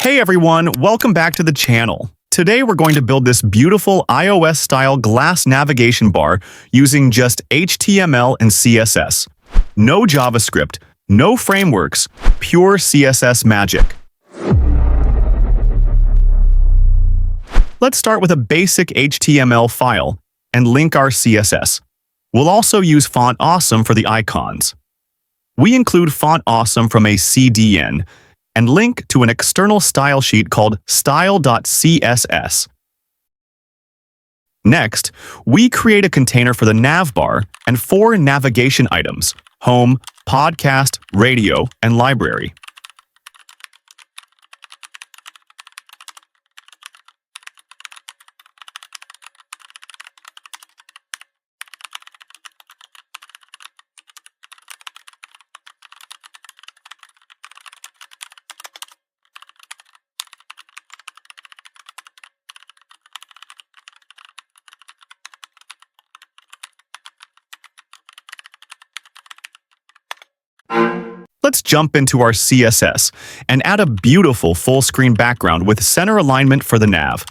Hey everyone, welcome back to the channel. Today we're going to build this beautiful iOS-style glass navigation bar using just HTML and CSS. No JavaScript, no frameworks, pure CSS magic. Let's start with a basic HTML file and link our CSS. We'll also use Font Awesome for the icons. We include Font Awesome from a CDN and link to an external style sheet called style.css. Next, we create a container for the navbar and 4 navigation items: home, podcast, radio, and library. Let's jump into our CSS and add a beautiful full-screen background with center alignment for the nav.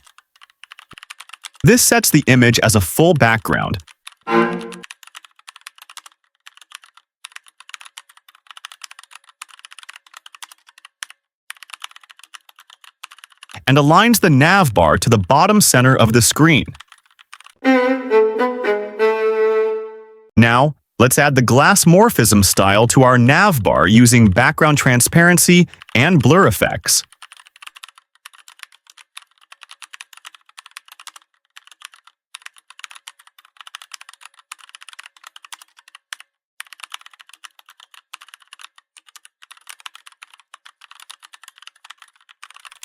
This sets the image as a full background. And aligns the nav bar to the bottom center of the screen. Now, let's add the Glassmorphism style to our nav bar using background transparency and blur effects.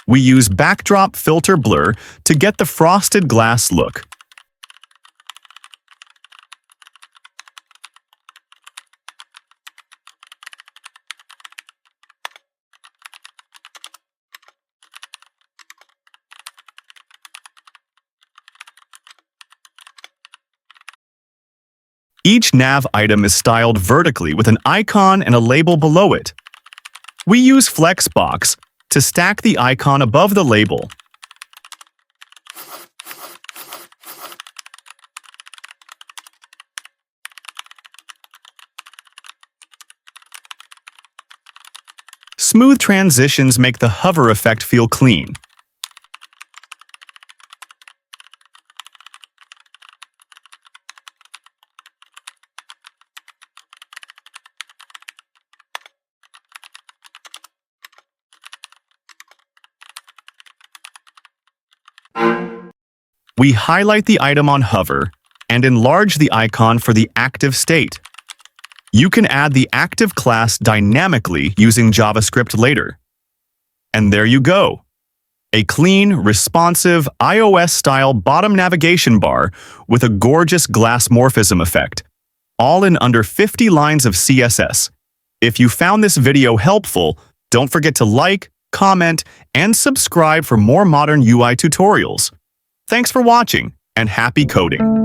We use backdrop filter blur to get the frosted glass look. Each nav item is styled vertically with an icon and a label below it. We use Flexbox to stack the icon above the label. Smooth transitions make the hover effect feel clean. We highlight the item on hover and enlarge the icon for the active state. You can add the active class dynamically using JavaScript later. And there you go. A clean, responsive, iOS-style bottom navigation bar with a gorgeous Glassmorphism effect, all in under 50 lines of CSS. If you found this video helpful, don't forget to like, comment, and subscribe for more modern UI tutorials. Thanks for watching, and happy coding!